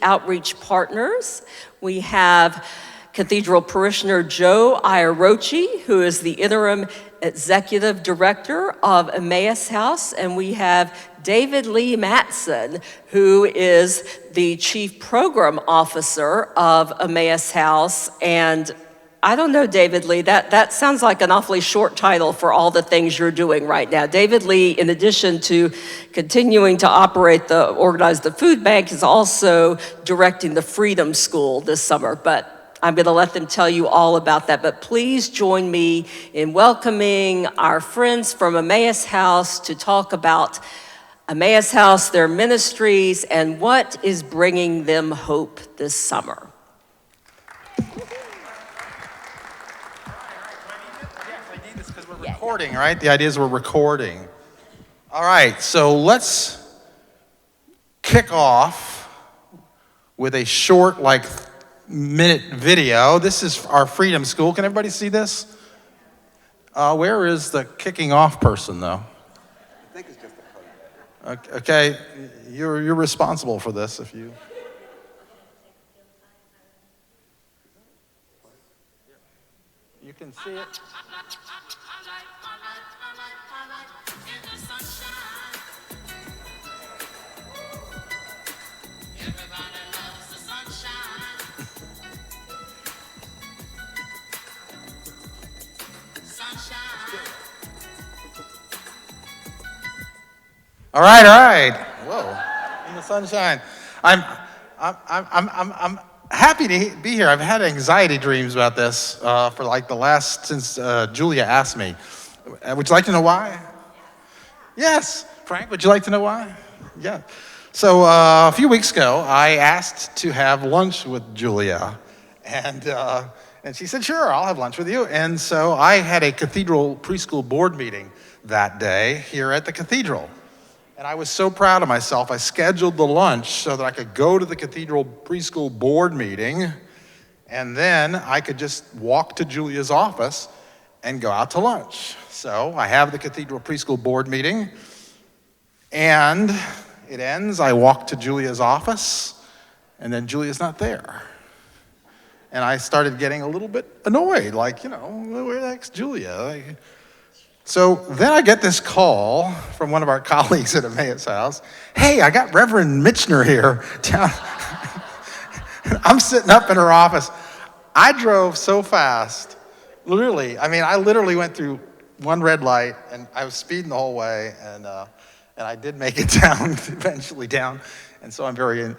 Outreach Partners. We have Cathedral parishioner Joe Iarocci, who is the Interim Executive Director of Emmaus House, and we have David-Lee Mattison, who is the Chief Program Officer of Emmaus House. And I don't know, David-Lee, that sounds like an awfully short title for all the things you're doing right now. David-Lee, in addition to continuing to organize the food bank, is also directing the Freedom School this summer. But I'm going to let them tell you all about that. But please join me in welcoming our friends from Emmaus House to talk about Emmaus House, their ministries, and what is bringing them hope this summer. Recording, right? The idea is we're recording. All right, so let's kick off with a short, minute video. This is our Freedom School. Can everybody see this? Where is the kicking off person, though? I think it's just a program. Okay, you're responsible for this if you... You can see it. All right. Whoa, in the sunshine. I'm happy to be here. I've had anxiety dreams about this since Julia asked me. Would you like to know why? Yes. Frank, would you like to know why? Yeah. So a few weeks ago, I asked to have lunch with Julia, and she said, "Sure, I'll have lunch with you." And so I had a Cathedral preschool board meeting that day here at the Cathedral. And I was so proud of myself, I scheduled the lunch so that I could go to the Cathedral preschool board meeting, and then I could just walk to Julia's office and go out to lunch. So I have the Cathedral preschool board meeting, and it ends, I walk to Julia's office, and then Julia's not there. And I started getting a little bit annoyed, where the heck's Julia? So then I get this call from one of our colleagues at Emmaus House. "Hey, I got Reverend Mitchner here." I'm sitting up in her office. I drove so fast, literally. I literally went through one red light, and I was speeding the whole way, and I did make it down, eventually down. And so I'm very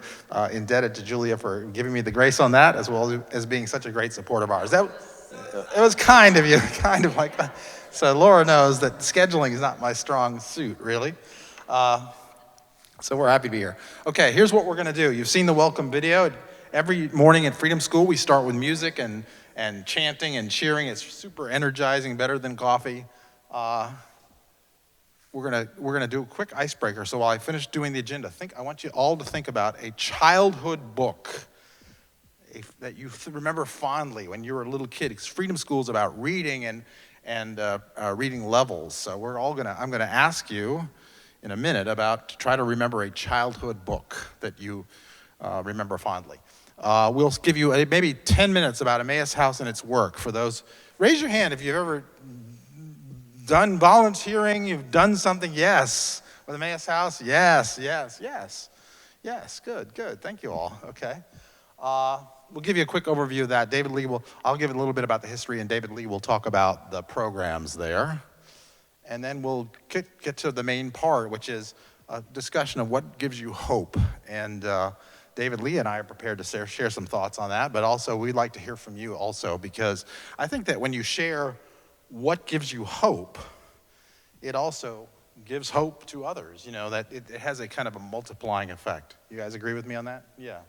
indebted to Julia for giving me the grace on that, as well as being such a great support of ours. It was kind of you, kind of like that. So Laura knows that scheduling is not my strong suit, really. So we're happy to be here. Okay, here's what we're going to do. You've seen the welcome video. Every morning at Freedom School, we start with music and chanting and cheering. It's super energizing, better than coffee. We're gonna do a quick icebreaker. So while I finish doing the agenda, I want you all to think about a childhood book that you remember fondly when you were a little kid. Because Freedom School is about reading and reading levels. So I'm gonna ask you in a minute to try to remember a childhood book that you remember fondly. We'll give you maybe 10 minutes about Emmaus House and its work. For those, raise your hand if you've ever done volunteering, you've done something. Yes, with Emmaus House. Yes. Good. Thank you all. Okay. We'll give you a quick overview of that. I'll give a little bit about the history, and David-Lee will talk about the programs there. And then we'll get to the main part, which is a discussion of what gives you hope. And David-Lee and I are prepared to share some thoughts on that, but also we'd like to hear from you also, because I think that when you share what gives you hope, it also gives hope to others, that it has a kind of a multiplying effect. You guys agree with me on that? Yeah.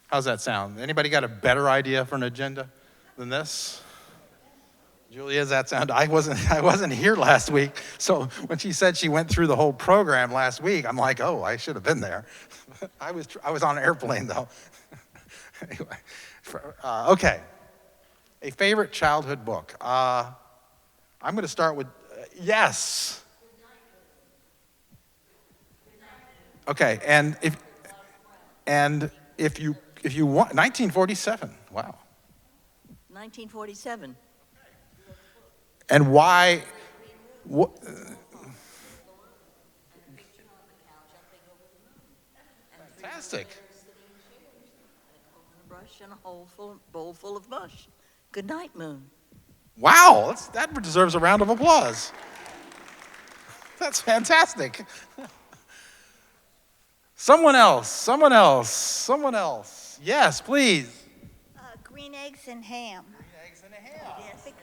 How's that sound? Anybody got a better idea for an agenda than this? Julia, does that sound? I wasn't here last week, so when she said she went through the whole program last week, I'm like, oh, I should have been there. I was on an airplane though. Anyway, okay. A favorite childhood book. I'm going to start with yes. Okay, and if you want, 1947. Wow. 1947. And why? What? Fantastic. Brush and a bowl full of mush. Good night, moon. Wow, that deserves a round of applause. That's fantastic. Someone else. Yes, please. Green eggs and ham. Eggs and a ham. Yes. Because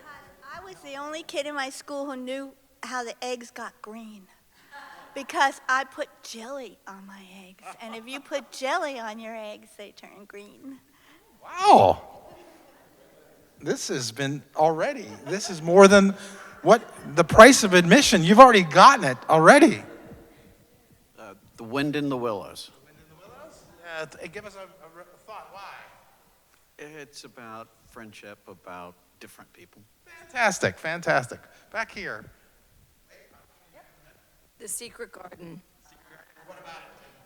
I was the only kid in my school who knew how the eggs got green. Because I put jelly on my eggs. And if you put jelly on your eggs, they turn green. Wow. This is more than what the price of admission. You've already gotten it already. The Wind in the Willows. Wind in the Willows? Give us a thought. Why? It's about friendship, about different people. Fantastic. Back here. The Secret Garden. What about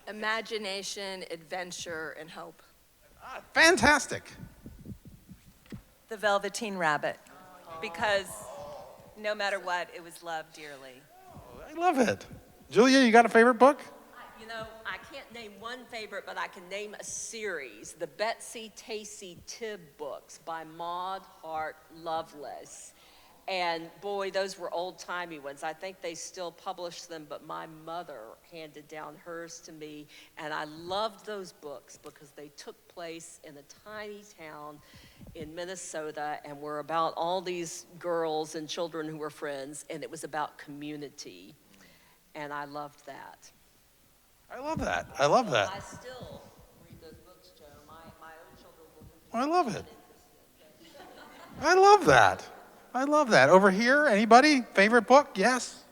it? Imagination, adventure, and hope. Fantastic. The Velveteen Rabbit, because no matter what, it was loved dearly. I love it. Julia, you got a favorite book? You know, I can't name one favorite, but I can name a series. The Betsy Tacy Tibb books by Maud Hart Lovelace. And boy, those were old-timey ones. I think they still publish them, but my mother handed down hers to me. And I loved those books because they took place in a tiny town in Minnesota and were about all these girls and children who were friends, and it was about community. And I loved that. I love that. I still read those books, Joe. My own children will. I love it. I love that. Over here, anybody? Favorite book? Yes?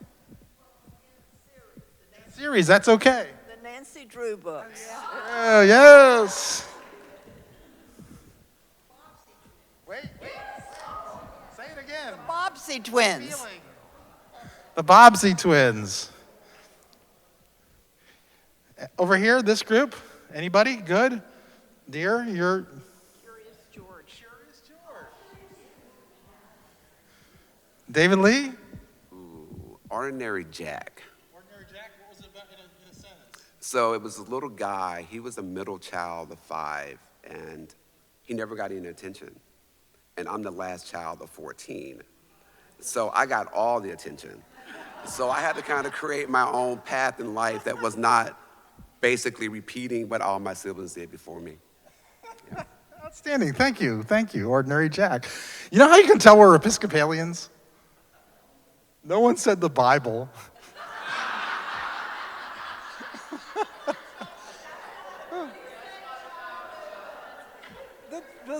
Series, that's okay. The Nancy Drew books. Yes. Wait. Say it again. Bobbsey twins. The Bobbsey twins. Over here, this group, anybody? Good? Dear, you're... Curious George. David-Lee? Ordinary Jack. Ordinary Jack, what was it about in a sentence? So it was a little guy. He was a middle child of 5, and he never got any attention. And I'm the last child of 14. So I got all the attention. So I had to kind of create my own path in life that was not basically repeating what all my siblings did before me. Yeah. Outstanding. Thank you, Ordinary Jack. You know how you can tell we're Episcopalians? No one said the Bible.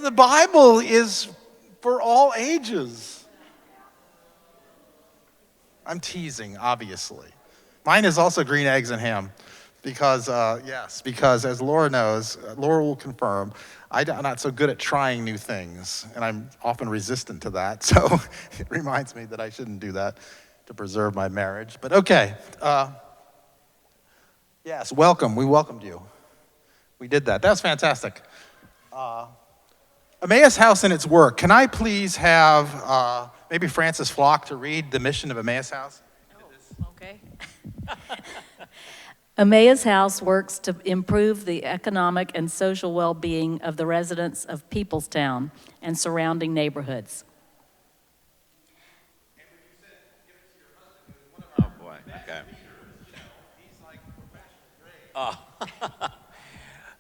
The Bible is for all ages. I'm teasing, obviously. Mine is also green eggs and ham. Because as Laura knows, Laura will confirm, I'm not so good at trying new things, and I'm often resistant to that, so it reminds me that I shouldn't do that to preserve my marriage. But okay, yes, welcome, we welcomed you. We did that, that's fantastic. Emmaus House and its work. Can I please have maybe Francis Flock to read the mission of Emmaus House? Okay. Emmaus House works to improve the economic and social well-being of the residents of Peoplestown and surrounding neighborhoods. Oh, boy, okay.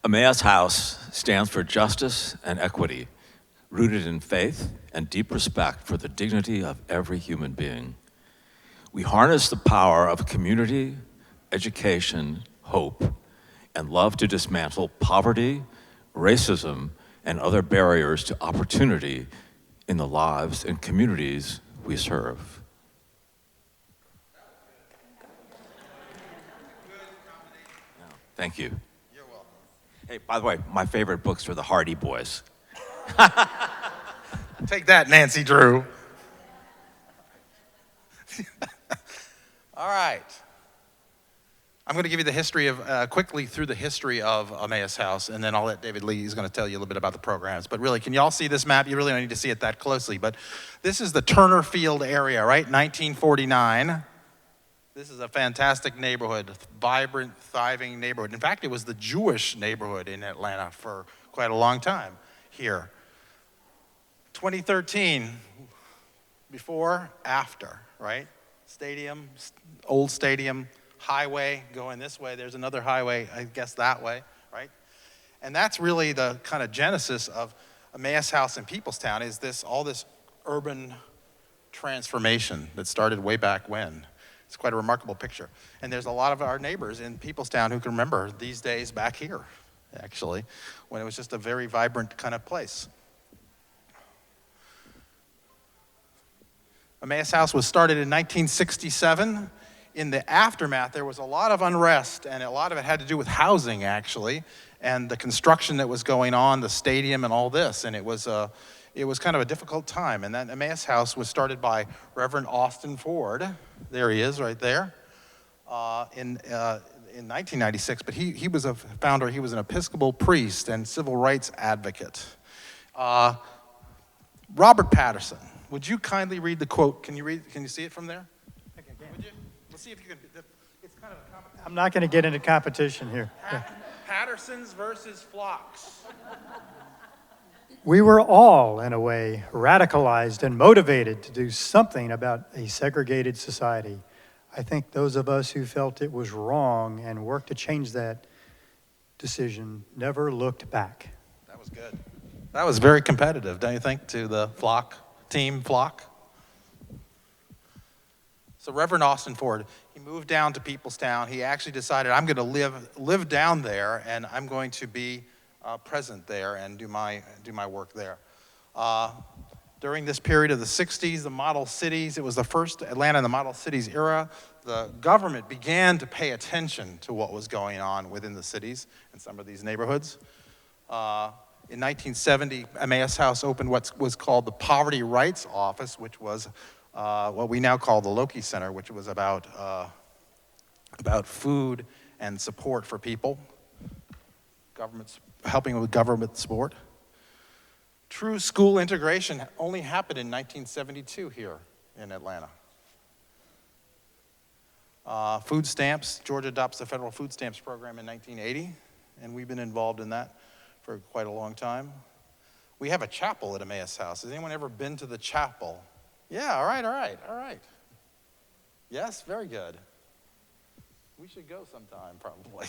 Emmaus House stands for justice and equity, rooted in faith and deep respect for the dignity of every human being. We harness the power of community, education, hope, and love to dismantle poverty, racism, and other barriers to opportunity in the lives and communities we serve. Thank you. You're welcome. Hey, by the way, my favorite books are the Hardy Boys. Take that, Nancy Drew. All right. I'm going to give you the history of, quickly through the history of Emmaus House, and then I'll let David-Lee, he's going to tell you a little bit about the programs. But really, can you all see this map? You really don't need to see it that closely, but this is the Turner Field area, right? 1949. This is a fantastic neighborhood, vibrant, thriving neighborhood. In fact, it was the Jewish neighborhood in Atlanta for quite a long time here. 2013, before, after, right? Stadium, old stadium, highway going this way. There's another highway, I guess that way, right? And that's really the kind of genesis of Emmaus House in Peoplestown, is this all this urban transformation that started way back when. It's quite a remarkable picture. And there's a lot of our neighbors in Peoplestown who can remember these days back here, actually, when it was just a very vibrant kind of place. Emmaus House was started in 1967. In the aftermath, there was a lot of unrest, and a lot of it had to do with housing, actually, and the construction that was going on, the stadium and all this, and it was kind of a difficult time. And that Emmaus House was started by Reverend Austin Ford. There he is, right there, in 1996. But he was a founder. He was an Episcopal priest and civil rights advocate. Robert Patterson, would you kindly read the quote? Can you see it from there? Would you? Let's see if you can. It's kind of a competition. I'm not going to get into competition here. Pattersons versus flocks. We were all, in a way, radicalized and motivated to do something about a segregated society. I think those of us who felt it was wrong and worked to change that decision never looked back. That was good. That was very competitive, don't you think, to the team flock? So Reverend Austin Ford, he moved down to Peoplestown. He actually decided, I'm going to live down there, and I'm going to be present there and do my work there. During this period of the 60s, the model cities, it was the first Atlanta in the model cities era. The government began to pay attention to what was going on within the cities and some of these neighborhoods. In 1970, Emmaus House opened what was called the Poverty Rights Office, which was what we now call the Loki Center, which was about food and support for people, helping with government support. True school integration only happened in 1972 here in Atlanta. Food stamps, Georgia adopts the federal food stamps program in 1980, and we've been involved in that for quite a long time. We have a chapel at Emmaus House. Has anyone ever been to the chapel? Yeah, all right. Yes, very good. We should go sometime, probably.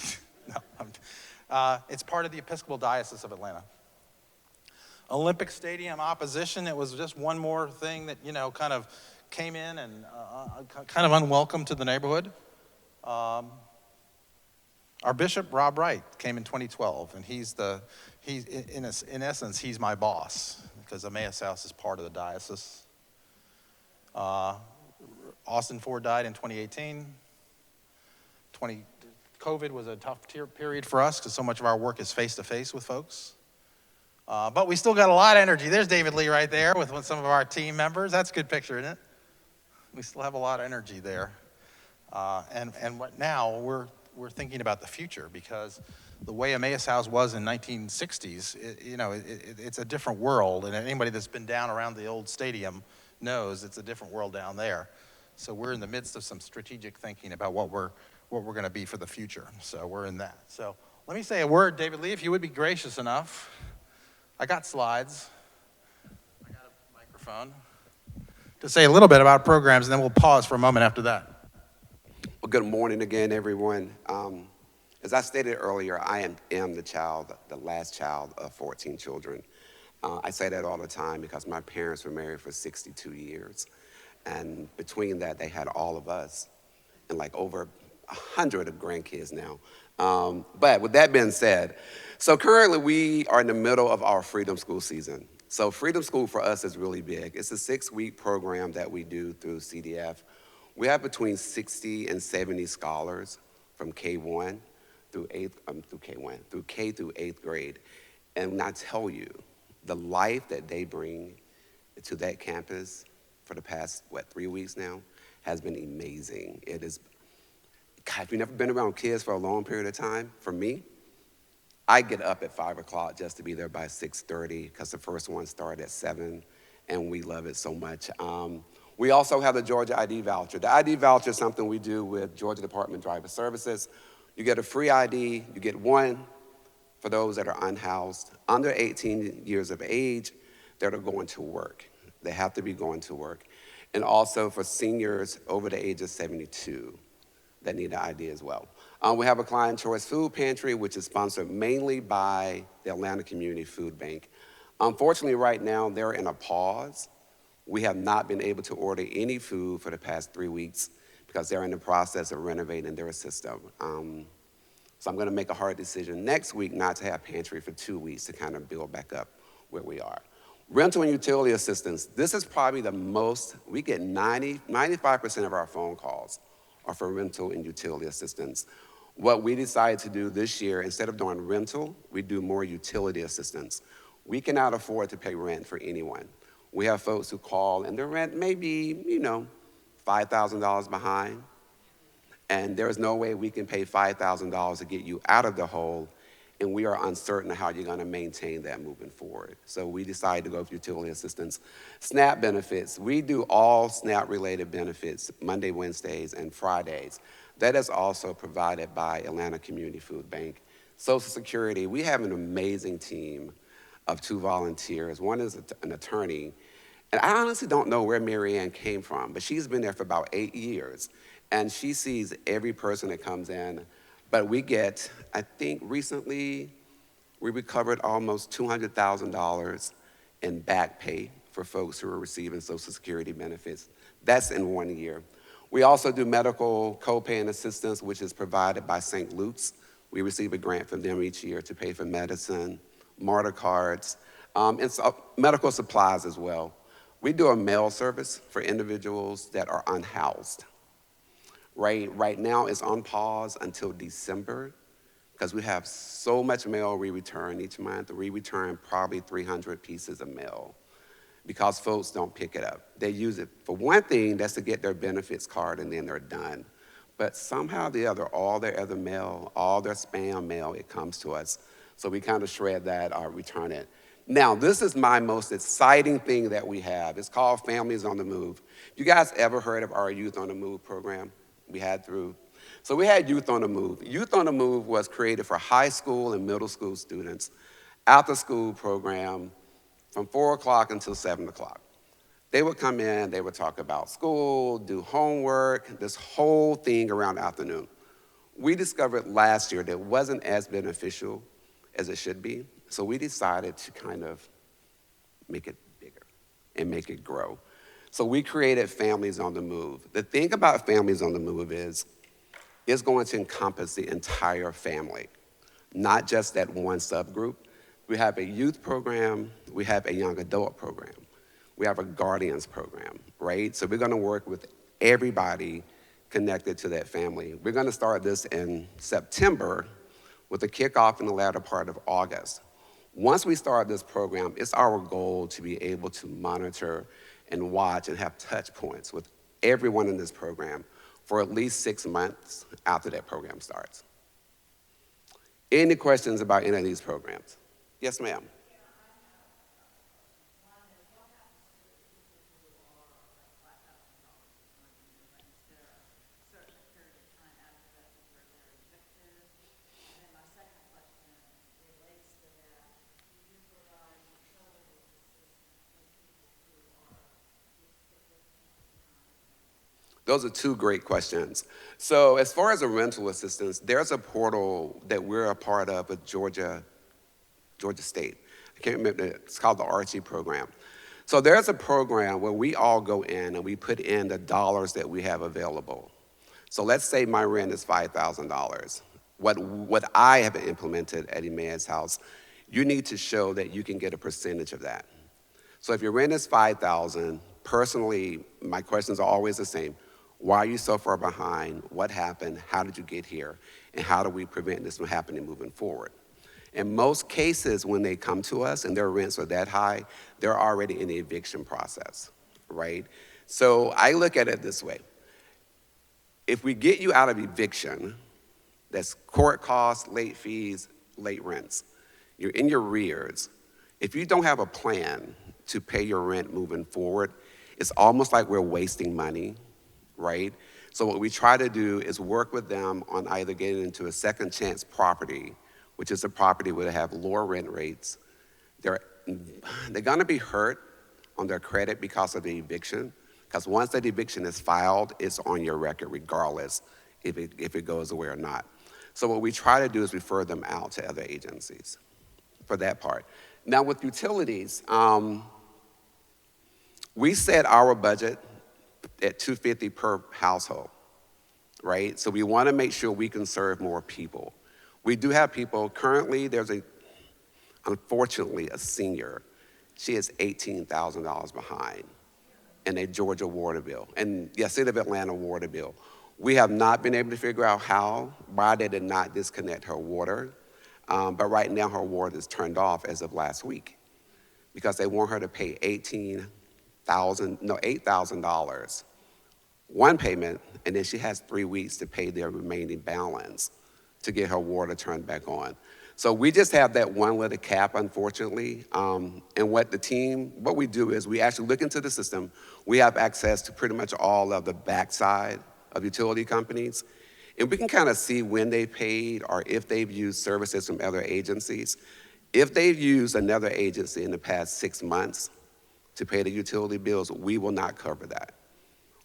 No, it's part of the Episcopal Diocese of Atlanta. Olympic Stadium opposition, it was just one more thing that, kind of came in and kind of unwelcome to the neighborhood. Our Bishop, Rob Wright, came in 2012, and in essence, he's my boss, because Emmaus House is part of the diocese. Austin Ford died in 2018. COVID was a tough period for us, because so much of our work is face-to-face with folks. But we still got a lot of energy. There's David-Lee right there with some of our team members. That's a good picture, isn't it? We still have a lot of energy there. And what now, we're thinking about the future, because the way Emmaus House was in 1960s, it's a different world. And anybody that's been down around the old stadium knows it's a different world down there. So we're in the midst of some strategic thinking about what we're going to be for the future. So we're in that. So let me say a word, David-Lee, if you would be gracious enough. I got slides. I got a microphone to say a little bit about programs, and then we'll pause for a moment after that. Well, good morning again, everyone. As I stated earlier, I am the last child of 14 children. I say that all the time because my parents were married for 62 years. And between that, they had all of us and like over 100 of grandkids now. But with that being said, so currently we are in the middle of our Freedom School season. So Freedom School for us is really big. It's a 6-week program that we do through CDF. We have between 60 and 70 scholars from K1 through K through 8th grade. And when I tell you, the life that they bring to that campus for the past, 3 weeks now, has been amazing. It is God, if you've never been around kids for a long period of time, for me, I get up at 5 o'clock just to be there by 6:30 because the first one started at 7, and we love it so much. We also have the Georgia ID voucher. The ID voucher is something we do with Georgia Department of Driver Services. You get a free ID, you get one for those that are unhoused, under 18 years of age that are going to work. They have to be going to work. And also for seniors over the age of 72 that need an ID as well. We have a client choice food pantry, which is sponsored mainly by the Atlanta Community Food Bank. Unfortunately, right now, they're in a pause. We have not been able to order any food for the past 3 weeks because they're in the process of renovating their system. So I'm gonna make a hard decision next week not to have pantry for 2 weeks to kind of build back up where we are. Rental and utility assistance. This is probably the most, we get 95% of our phone calls are for rental and utility assistance. What we decided to do this year, instead of doing rental, we do more utility assistance. We cannot afford to pay rent for anyone. We have folks who call and their rent may be, $5,000 behind. And there is no way we can pay $5,000 to get you out of the hole, and we are uncertain of how you're gonna maintain that moving forward. So we decided to go with utility assistance. SNAP benefits, we do all SNAP-related benefits Monday, Wednesdays, and Fridays. That is also provided by Atlanta Community Food Bank. Social Security, we have an amazing team of 2 volunteers. One is an attorney, and I honestly don't know where Mary Ann came from, but she's been there for about 8 years. And she sees every person that comes in. But we get, I think recently, we recovered almost $200,000 in back pay for folks who are receiving Social Security benefits. That's in 1 year. We also do medical co-pay and assistance, which is provided by St. Luke's. We receive a grant from them each year to pay for medicine, MARTA cards, and medical supplies as well. We do a mail service for individuals that are unhoused. Right now it's on pause until December because we have so much mail we return each month. We return probably 300 pieces of mail because folks don't pick it up. They use it for one thing, that's to get their benefits card and then they're done. But somehow or the other, all their other mail, all their spam mail, it comes to us. So we kind of shred that or return it. Now, this is my most exciting thing that we have. It's called Families on the Move. You guys ever heard of our Youth on the Move program? We had Youth on the Move. Youth on the Move was created for high school and middle school students, after school program from 4 o'clock until 7 o'clock. They would come in, they would talk about school, do homework, this whole thing around the afternoon. We discovered last year that it wasn't as beneficial as it should be, so we decided to kind of make it bigger and make it grow. So we created Families on the Move. The thing about Families on the Move is it's going to encompass the entire family, not just that one subgroup. We have a youth program, we have a young adult program, we have a guardians program, right? So we're gonna work with everybody connected to that family. We're gonna start this in September with a kickoff in the latter part of August. Once we start this program, it's our goal to be able to monitor and watch and have touch points with everyone in this program for at least 6 months after that program starts. Any questions about any of these programs? Yes, ma'am. Those are 2 great questions. So as far as a rental assistance, there's a portal that we're a part of with Georgia State. I can't remember, it's called the Iarocci program. So there's a program where we all go in and we put in the dollars that we have available. So let's say my rent is $5,000. What I have implemented at Emmaus House, you need to show that you can get a percentage of that. So if your rent is $5,000, personally, my questions are always the same. Why are you so far behind? What happened? How did you get here? And how do we prevent this from happening moving forward? In most cases, when they come to us and their rents are that high, they're already in the eviction process, right? So I look at it this way. if we get you out of eviction, that's court costs, late fees, late rents, you're in your arrears. If you don't have a plan to pay your rent moving forward, it's almost like we're wasting money, right? So what we try to do is work with them on either getting into a second chance property, which is a property where they have lower rent rates. They're gonna be hurt on their credit because of the eviction, because once that eviction is filed, it's on your record regardless if it goes away or not. So what we try to do is refer them out to other agencies for that part. Now with utilities, we set our budget at $250 per household, right? So we want to make sure we can serve more people. We do have people, currently there's unfortunately a senior. She is $18,000 behind in a Georgia water bill, and City of Atlanta water bill. We have not been able to figure out why they did not disconnect her water, but right now her water is turned off as of last week because they want her to pay $8,000, one payment, and then she has 3 weeks to pay their remaining balance to get her water turned back on. So we just have that one little cap, unfortunately. And what we do is we actually look into the system. We have access to pretty much all of the backside of utility companies. And we can kind of see when they paid or if they've used services from other agencies. If they've used another agency in the past 6 months to pay the utility bills, we will not cover that.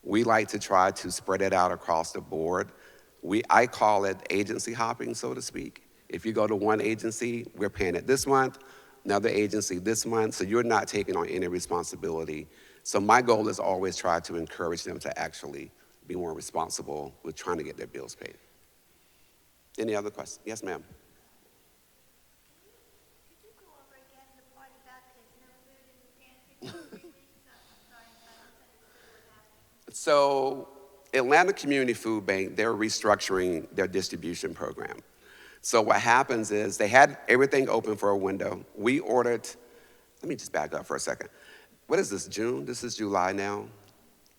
We like to try to spread it out across the board. I call it agency hopping, so to speak. If you go to one agency, we're paying it this month, another agency this month, so you're not taking on any responsibility. So my goal is always try to encourage them to actually be more responsible with trying to get their bills paid. Any other questions? Yes, ma'am. Could you go over again the part about there's no food in the pantry for 3 weeks? I'm sorry, I misunderstood what happened. So Atlanta Community Food Bank, they're restructuring their distribution program. So what happens is they had everything open for a window. We ordered, let me just back up for a second. What is this, June? This is July now.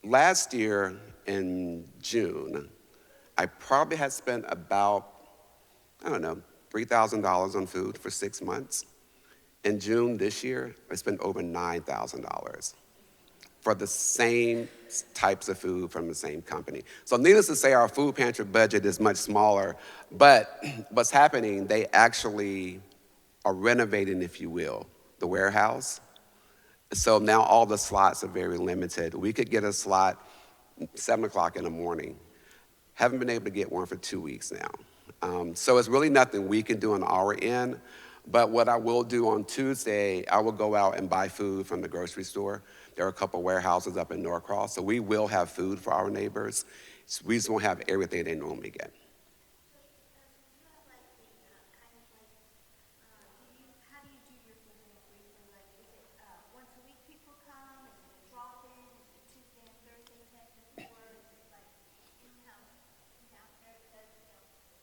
Last year in June, I probably had spent about, $3,000 on food for 6 months. In June this year, I spent over $9,000 for the same types of food from the same company. So needless to say, our food pantry budget is much smaller, but what's happening, they actually are renovating, if you will, the warehouse. So now all the slots are very limited. We could get a slot 7 o'clock in the morning. Haven't been able to get one for 2 weeks now. So it's really nothing we can do on our end, but what I will do on Tuesday, I will go out and buy food from the grocery store. There are a couple warehouses up in Norcross, so we will have food for our neighbors. We just won't have everything they normally get. How do you do your food pantry? Like, is it once a week people come? Is it drop in? Is it Tuesday and Thursday type of work? Is it like in-house downstairs that,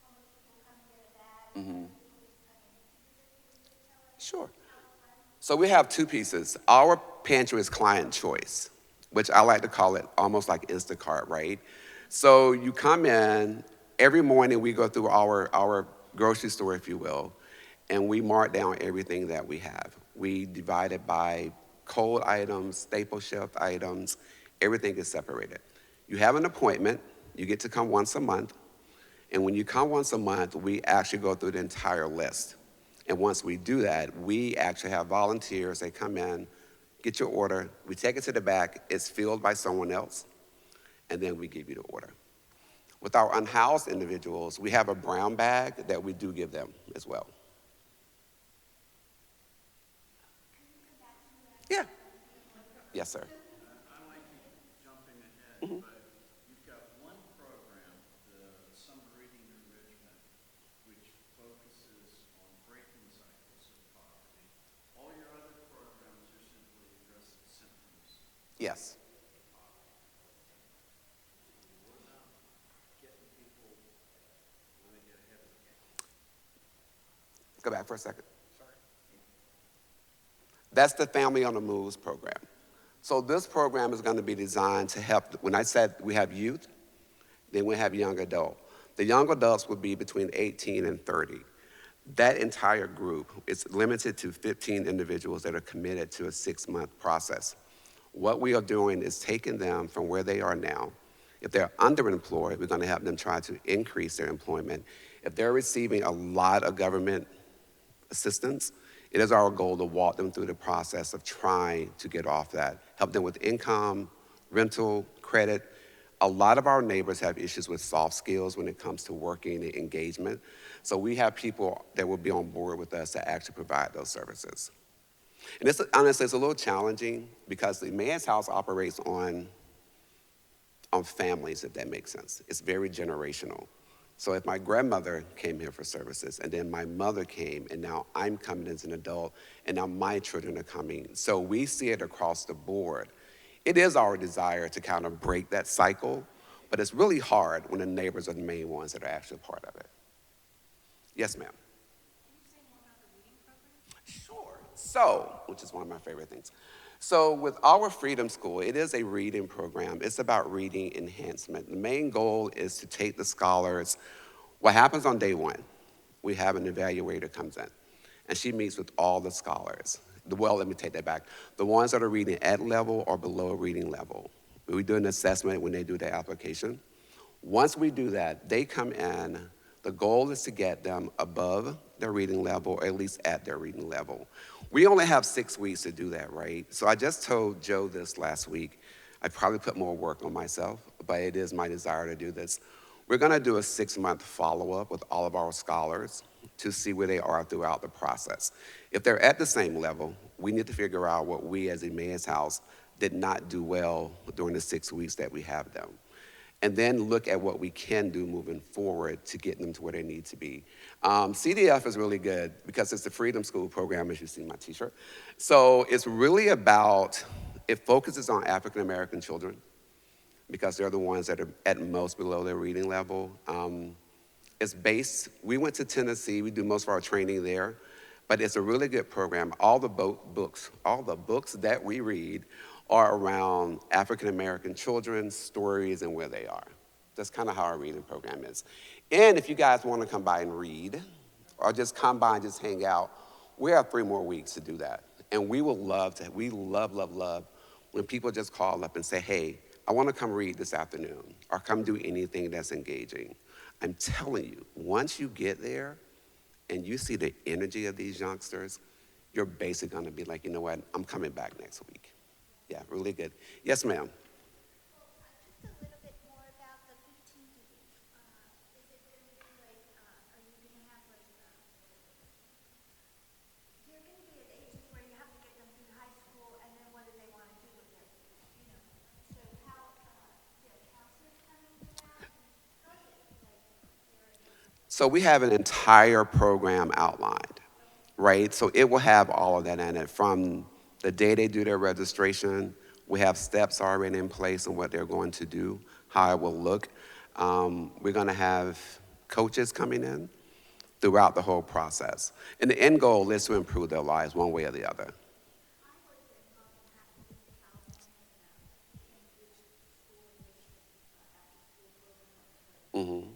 homeless people come and get a bag? Sure. So we have two pieces. Our pantry is client choice, which I like to call it almost like Instacart, right? So you come in, every morning we go through our grocery store, if you will, and we mark down everything that we have. We divide it by cold items, staple shelf items, everything is separated. You have an appointment, you get to come once a month, and when you come once a month, we actually go through the entire list. And once we do that, we actually have volunteers, they come in, get your order, we take it to the back, it's filled by someone else, and then we give you the order. With our unhoused individuals, we have a brown bag that we do give them as well. Yeah. Yes, sir. I might be jumping ahead, but you've got one program, the Summer Reading Enrichment, which focuses on breaking cycles of poverty. All your other programs are simply addressing symptoms. Yes. What about getting people when they get ahead of the game? Go back for a second. That's the Family on the Moves program. So this program is going to be designed to help, when I said we have youth, Then we have young adult. The young adults would be between 18 and 30. That entire group is limited to 15 individuals that are committed to a 6-month process. What we are doing is taking them from where they are now. If they're underemployed, we're going to help them try to increase their employment. If they're receiving a lot of government assistance, it is our goal to walk them through the process of trying to get off that, help them with income, rental, credit. A lot of our neighbors have issues with soft skills when it comes to working and engagement. So we have people that will be on board with us to actually provide those services. And honestly, it's a little challenging because the Emmaus House operates on families, if that makes sense. It's very generational. So if my grandmother came here for services, and then my mother came, and now I'm coming as an adult, and now my children are coming. So we see it across the board. It is our desire to kind of break that cycle, but it's really hard when the neighbors are the main ones that are actually part of it. Yes, ma'am. Sure. So, which is one of my favorite things. So with our Freedom School, it is a reading program. It's about reading enhancement. The main goal is to take the scholars. What happens on day one, we have an evaluator comes in, and she meets with all the scholars. Well, let me take that back. The ones that are reading at level or below reading level. We do an assessment when they do their application. Once we do that, they come in. The goal is to get them above their reading level, or at least at their reading level. We only have 6 weeks to do that, right? So I just told Joe this last week. I probably put more work on myself, but it is my desire to do this. We're gonna do a 6-month follow-up with all of our scholars to see where they are throughout the process. If they're at the same level, we need to figure out what we as Emmaus House did not do well during the 6 weeks that we have them. And then look at what we can do moving forward to get them to where they need to be. CDF is really good because it's the Freedom School program, as you see my t-shirt. So it's really about, it focuses on African-American children because they're the ones that are at most below their reading level. It's based, we went to Tennessee, we do most of our training there, but it's a really good program. All the books that we read are around African-American children's stories and where they are. That's kind of how our reading program is. And if you guys want to come by and read, or just come by and just hang out, we have 3 more weeks to do that. And we will love to, we love when people just call up and say, hey, I want to come read this afternoon, or come do anything that's engaging. I'm telling you, once you get there and you see the energy of these youngsters, you're basically going to be like, you know what, I'm coming back next week. Yeah, really good. Yes, ma'am. Just a little bit more about the 15 is it going to be like, are you going to have like, you're going to be at ages where you have to get them through high school, and then what do they want to do with it? You know, so how, there are counselors coming to that? So we have an entire program outlined, right? So it will have all of that in it from the day they do their registration. We have steps already in place on what they're going to do, how it will look. We're going to have coaches coming in throughout the whole process. And the end goal is to improve their lives one way or the other. Mm-hmm.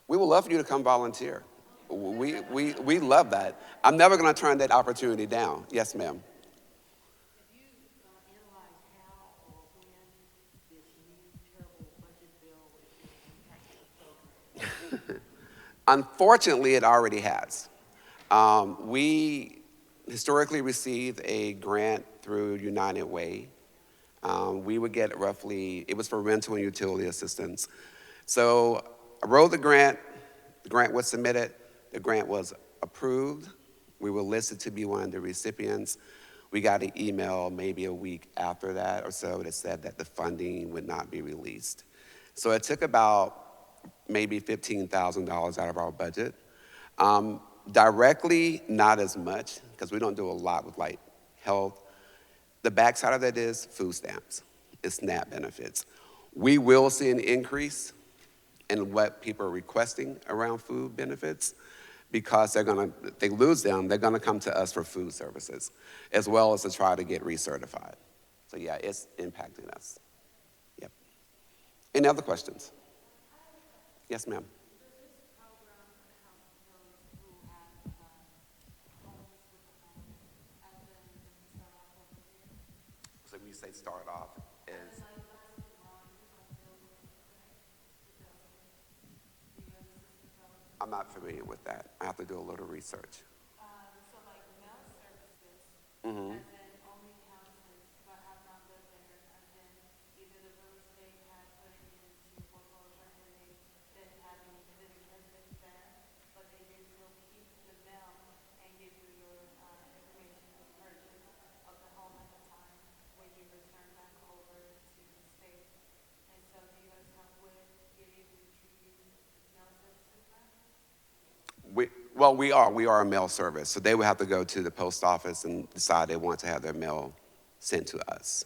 We would love for you to come volunteer. We love that. I'm never going to turn that opportunity down. Yes, ma'am. Have you analyzed how or when this new terrible budget bill is impacting the program? Unfortunately, it already has. We historically received a grant through United Way. We would get roughly, it was for rental and utility assistance. So I wrote the grant was submitted, the grant was approved. We were listed to be one of the recipients. We got an email maybe a week after that or so that said that the funding would not be released. So it took about maybe $15,000 out of our budget. Directly, not as much, because we don't do a lot with like health. The backside of that is food stamps, it's SNAP benefits. We will see an increase in what people are requesting around food benefits because if they lose them, they're gonna come to us for food services, as well as to try to get recertified. So yeah, it's impacting us. Yep. Any other questions? Yes, ma'am. So when you say start off, is I'm not familiar with that. I have to do a little research. Mm-hmm. We are a mail service, so they would have to go to the post office and decide they want to have their mail sent to us.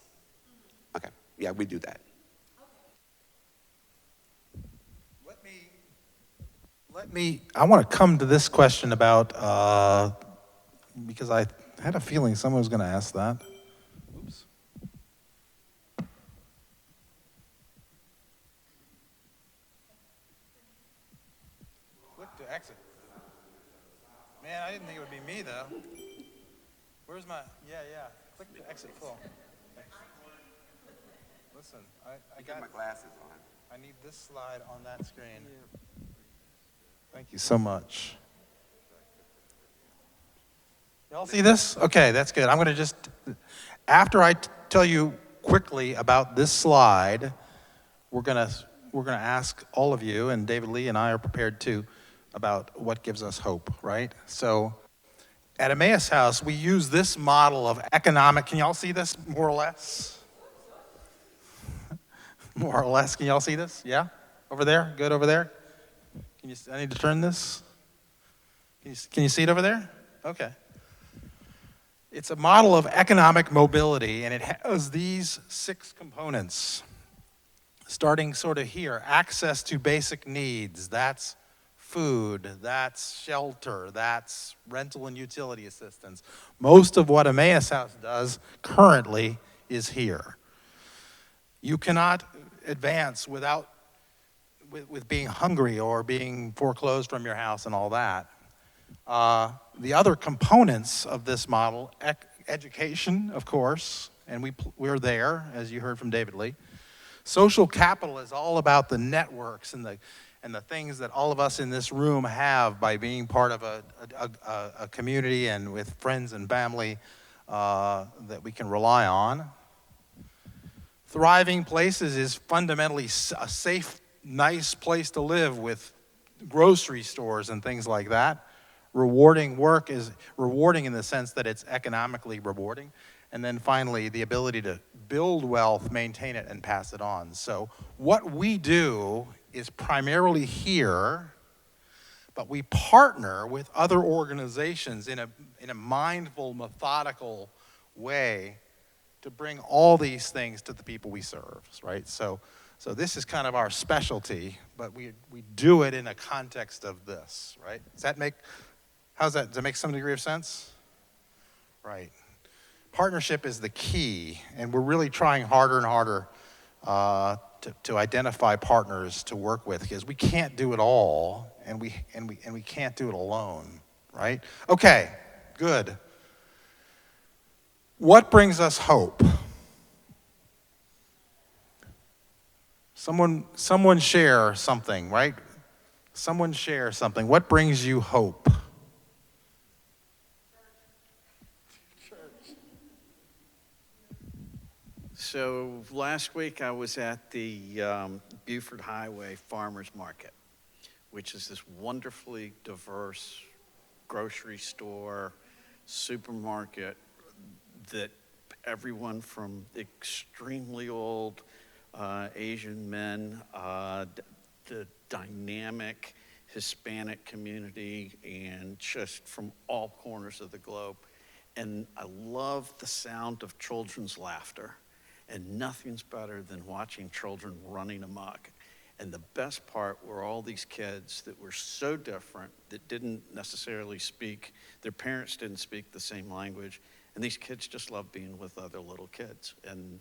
Okay, yeah, we do that. I want to come to this question about, because I had a feeling someone was going to ask that. Oops. Click to exit. Man, I didn't think it would be me, though. Where's my, yeah. Click to exit full. Listen, I got my glasses on. I need this slide on that screen. Thank you so much. Y'all see this? Okay, that's good. I'm going to just, after I tell you quickly about this slide, we're going to ask all of you, and David-Lee and I are prepared too, about what gives us hope, right? So at Emmaus House, we use this model of economic, can y'all see this more or less? More or less, can y'all see this? Yeah? Over there? Good over there? I need to turn this? Can you see it over there? Okay. It's a model of economic mobility, and it has these 6 components. Starting sort of here, access to basic needs. That's food, that's shelter, that's rental and utility assistance. Most of what Emmaus House does currently is here. You cannot advance without with being hungry or being foreclosed from your house and all that. The other components of this model, education, of course, and we're there, as you heard from David-Lee. Social capital is all about the networks and the things that all of us in this room have by being part of a community and with friends and family that we can rely on. Thriving places is fundamentally a safe, nice place to live with grocery stores and things like that. Rewarding work is rewarding in the sense that it's economically rewarding. And then finally, the ability to build wealth, maintain it, and pass it on. So what we do is primarily here, but we partner with other organizations in a mindful, methodical way to bring all these things to the people we serve, right? So this is kind of our specialty, but we do it in a context of this, right? Does that make some degree of sense? Right. Partnership is the key, and we're really trying harder and harder to identify partners to work with, because we can't do it all, and we can't do it alone, right? Okay, good. What brings us hope? Someone share something, right? Someone share something. What brings you hope? So last week I was at the Buford Highway Farmers Market, which is this wonderfully diverse grocery store, supermarket that everyone from extremely old Asian men, the dynamic Hispanic community, and just from all corners of the globe. And I love the sound of children's laughter. And nothing's better than watching children running amok. And the best part were all these kids that were so different, that didn't necessarily speak, their parents didn't speak the same language, and these kids just loved being with other little kids. And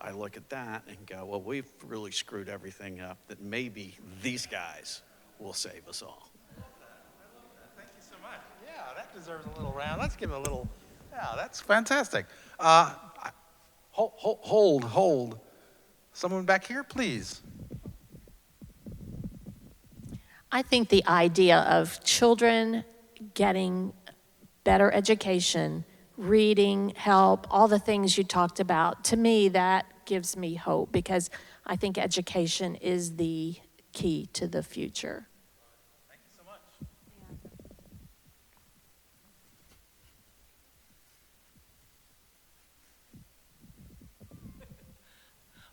I look at that and go, well, we've really screwed everything up, that maybe these guys will save us all. Thank you so much. Yeah, that deserves a little round. Let's give it a little. Yeah, that's fantastic. Hold. Someone back here, please. I think the idea of children getting better education, reading, help, all the things you talked about, to me, that gives me hope, because I think education is the key to the future. Thank you so much.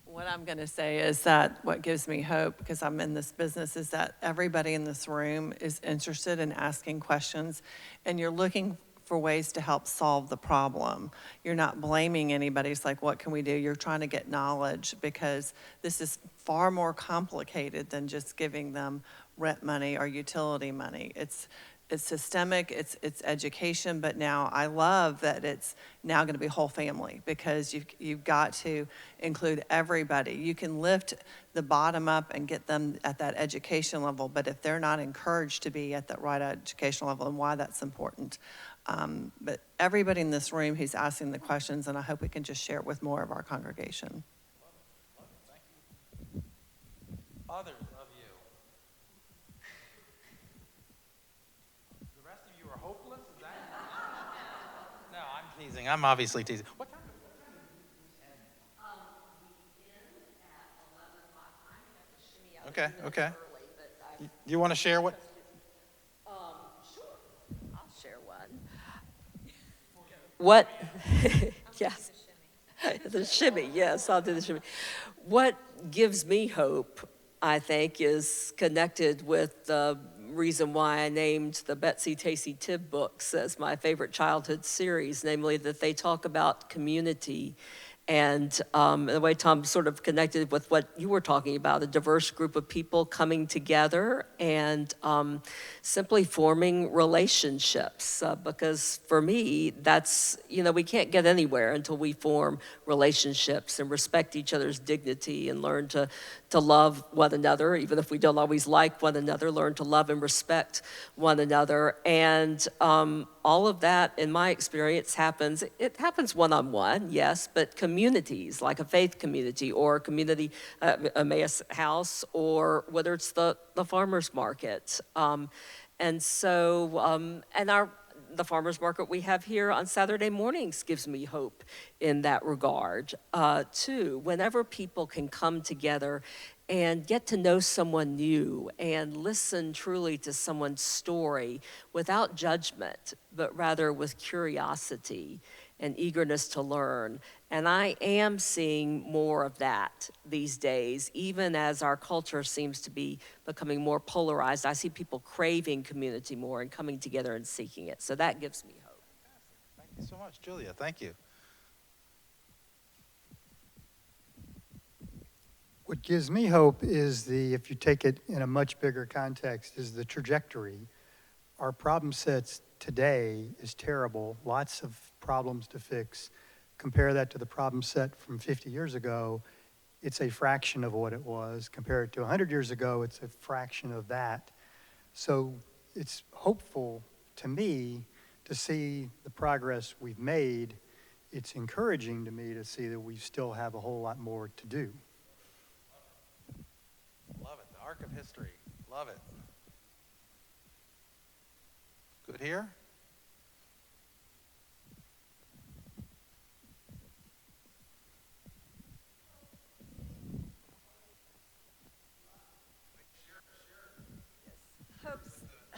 What I'm going to say is that what gives me hope, because I'm in this business, is that everybody in this room is interested in asking questions, and you're looking for ways to help solve the problem. You're not blaming anybody. It's like, what can we do? You're trying to get knowledge, because this is far more complicated than just giving them rent money or utility money. It's systemic, it's education, but now I love that it's now going to be whole family, because you've got to include everybody. You can lift the bottom up and get them at that education level, but if they're not encouraged to be at that right educational level, and why that's important. But everybody in this room who's asking the questions, and I hope we can just share it with more of our congregation. Love it. Thank you. Others of you. The rest of you are hopeless? Is that? No, I'm teasing. I'm obviously teasing. What time? Okay. You want to share what? Sure, I'll share one. What? Yes. The shimmy, yes, I'll do the shimmy. What gives me hope, I think, is connected with the reason why I named the Betsy Tacy Tibb books as my favorite childhood series, namely that they talk about community. And the way Tom sort of connected with what you were talking about, a diverse group of people coming together and simply forming relationships. Because for me, that's, we can't get anywhere until we form relationships and respect each other's dignity and learn to love one another, even if we don't always like one another, learn to love and respect one another. And all of that, in my experience, happens. It happens one-on-one, yes, but communities, like a faith community or a community, Emmaus House, or whether it's the farmer's market. And so, the farmer's market we have here on Saturday mornings gives me hope in that regard, too. Whenever people can come together and get to know someone new and listen truly to someone's story without judgment, but rather with curiosity and eagerness to learn. And I am seeing more of that these days, even as our culture seems to be becoming more polarized. I see people craving community more and coming together and seeking it. So that gives me hope. Thank you so much, Julia. Thank you. What gives me hope is if you take it in a much bigger context, is the trajectory. Our problem sets today is terrible, lots of problems to fix. Compare that to the problem set from 50 years ago, it's a fraction of what it was. Compare it to 100 years ago, it's a fraction of that. So it's hopeful to me to see the progress we've made. It's encouraging to me to see that we still have a whole lot more to do. Love it. The arc of history. Love it. Good here?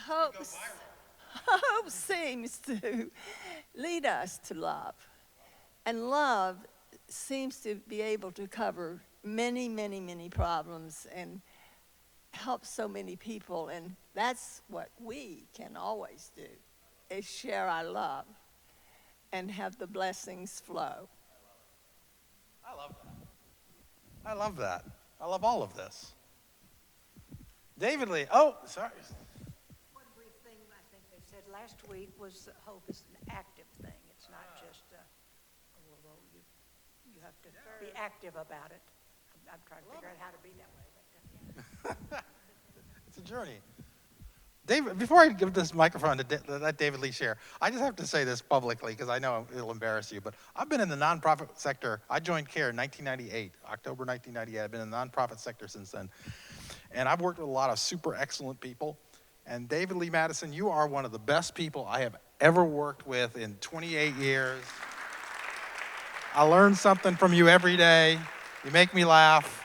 Hope seems to lead us to love. And love seems to be able to cover many, many, many problems and help so many people. And that's what we can always do, is share our love and have the blessings flow. I love that. I love that. I love all of this. David-Lee, oh, sorry. One brief thing I think they said last week was that hope is an active thing. It's not just You have to be active about it. I'm trying to figure out how to be that way. It's a journey. David, before I give this microphone to let David Lee share, I just have to say this publicly because I know it'll embarrass you, but I've been in the nonprofit sector. I joined CARE in 1998, October 1998. I've been in the nonprofit sector since then. And I've worked with a lot of super excellent people. And David-Lee Mattison, you are one of the best people I have ever worked with in 28 years. I learn something from you every day. You make me laugh.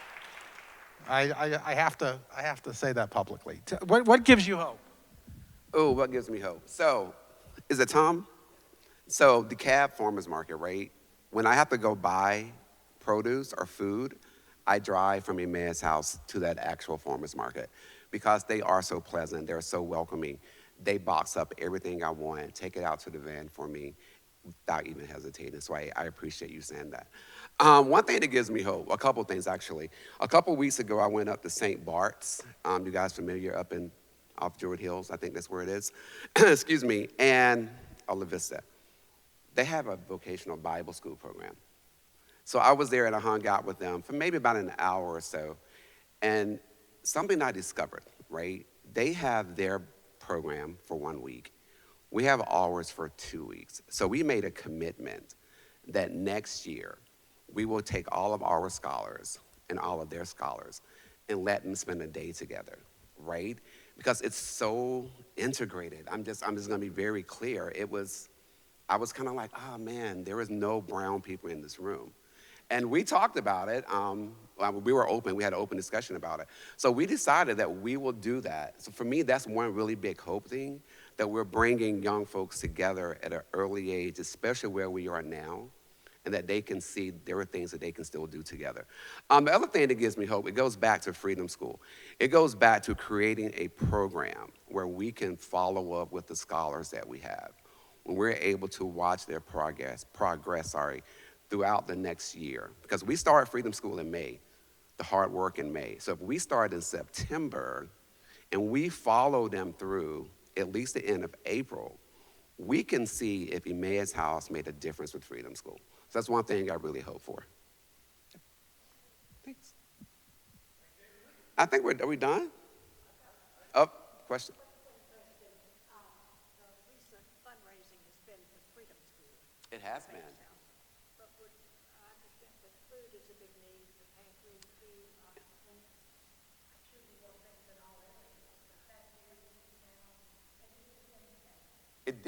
I have to say that publicly. What gives you hope? Oh, what gives me hope? So, is it Tom? So, the DeKalb Farmers Market, right? When I have to go buy produce or food, I drive from Emmaus House to that actual farmers market because they are so pleasant. They're so welcoming. They box up everything I want, take it out to the van for me without even hesitating. So I appreciate you saying that. One thing that gives me hope, a couple things actually. A couple weeks ago, I went up to St. Bart's. You guys familiar up in off Druid Hills? I think that's where it is. Excuse me. And La Vista. They have a vocational Bible school program. So I was there and I hung out with them for maybe about an hour or so. And something I discovered, right? They have their program for 1 week. We have ours for 2 weeks. So we made a commitment that next year we will take all of our scholars and all of their scholars and let them spend a day together, right? Because it's so integrated. I'm just gonna be very clear. I was kind of like, oh man, there is no brown people in this room. And we talked about it. We were open. We had an open discussion about it. So we decided that we will do that. So for me, that's one really big hope thing, that we're bringing young folks together at an early age, especially where we are now, and that they can see there are things that they can still do together. The other thing that gives me hope, it goes back to Freedom School. It goes back to creating a program where we can follow up with the scholars that we have, when we're able to watch their progress, throughout the next year. Because we start Freedom School in May, the hard work in May. So if we start in September and we follow them through at least the end of April, we can see if Emmaus House made a difference with Freedom School. So that's one thing I really hope for. Thanks. I think are we done? Oh, question. It has been. But I understand that food is a big need, the pantry, food, things, shooting more things and all that. It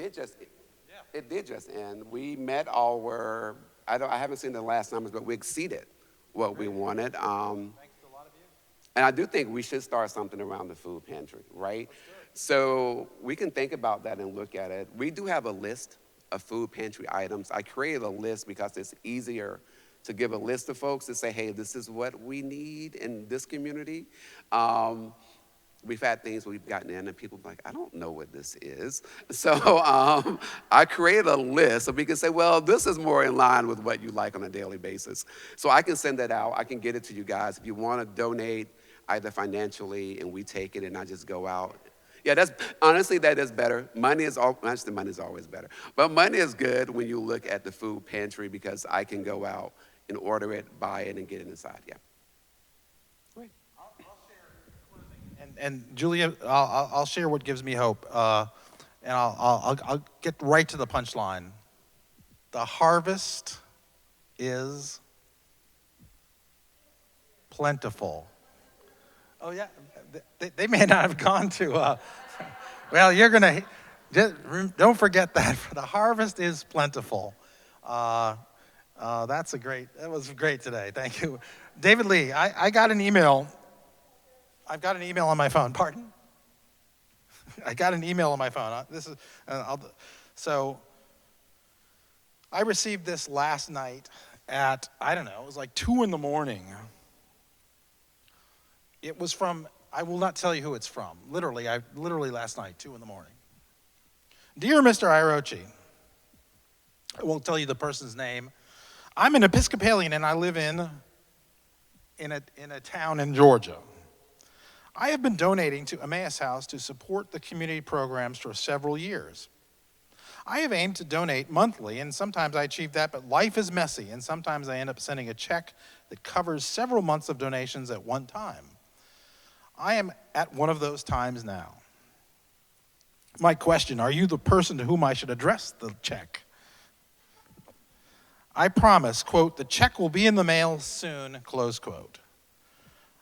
did just end. We met I haven't seen the last numbers, but we exceeded what we wanted. Thanks to a lot of you. And I do think we should start something around the food pantry, right? So we can think about that and look at it. We do have a list of food pantry items. I created a list because it's easier to give a list to folks to say, hey, this is what we need in this community. We've had things we've gotten in and people are like, I don't know what this is. So I created a list so we can say, well, this is more in line with what you like on a daily basis. So I can send that out. I can get it to you guys. If you want to donate either financially and we take it and I just go out. Yeah, that is better. Money is always better. But money is good when you look at the food pantry because I can go out and order it, buy it, and get it inside. Yeah. Great. I'll share. And Julia, I'll share what gives me hope, and I'll get right to the punchline. The harvest is plentiful. Oh yeah, they may not have gone to. Well, you're gonna. Don't forget that. The harvest is plentiful. That was great today. Thank you, David Lee. I got an email. I've got an email on my phone. Pardon? I got an email on my phone. So I received this last night at, I don't know, it was like 2 a.m. It was from, I will not tell you who it's from. Literally last night, 2 a.m. Dear Mr. Iarocci, I won't tell you the person's name. I'm an Episcopalian and I live in a town in Georgia. I have been donating to Emmaus House to support the community programs for several years. I have aimed to donate monthly, and sometimes I achieve that, but life is messy, and sometimes I end up sending a check that covers several months of donations at one time. I am at one of those times now. My question, are you the person to whom I should address the check? I promise, quote, the check will be in the mail soon, close quote.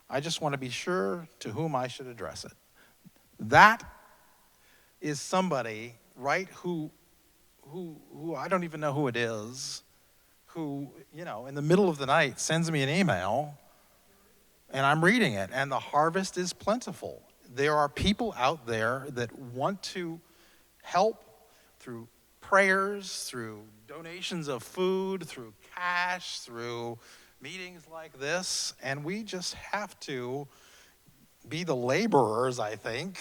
I just want to be sure to whom I should address it. That is somebody, right, who I don't even know who it is, who, in the middle of the night sends me an email, and I'm reading it, and the harvest is plentiful. There are people out there that want to help through prayers, through donations of food, through cash, through meetings like this, and we just have to be the laborers, I think,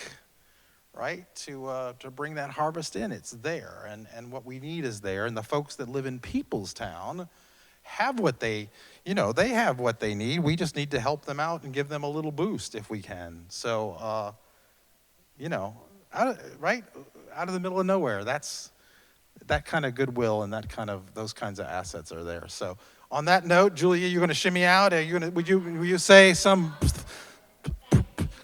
right, to bring that harvest in. It's there, and what we need is there, and the folks that live in Peoplestown have what they have what they need. We just need to help them out and give them a little boost if we can. So, out of the middle of nowhere, that kind of goodwill and those kinds of assets are there. So, on that note, Julia, you're going to shimmy out. Will you say some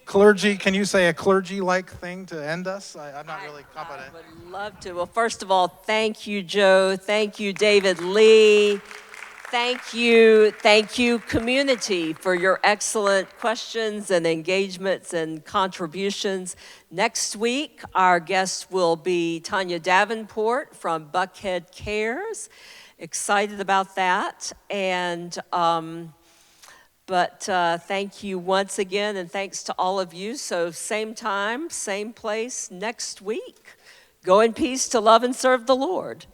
clergy? Can you say a clergy-like thing to end us? I'm not really competent. I would love to. Well, first of all, thank you, Joe. Thank you, David-Lee. Thank you, community, for your excellent questions and engagements and contributions. Next week, our guest will be Tanya Davenport from Buckhead Cares. Excited about that. And thank you once again, and thanks to all of you. So same time, same place next week. Go in peace to love and serve the Lord.